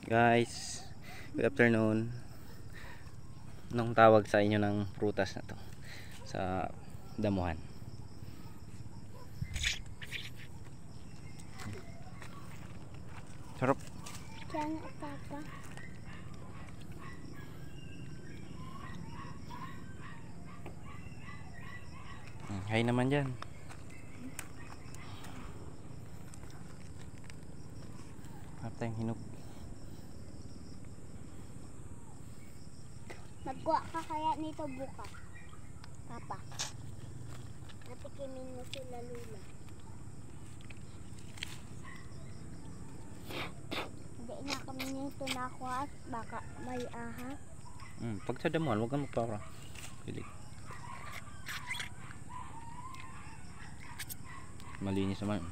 Guys, good afternoon. Anong tawag sa inyo ng prutas na to sa damuhan? Sarap. Diyan at papa. Hay naman dyan. Harap tayong hinog. Magkuha ka kaya nito bukas, papa. Natikimin mo sila lula. Hindi na kami nito nakuha, baka may ahas. Pag sa damuhan, huwag kang magpapara. Pilig. Malinis naman.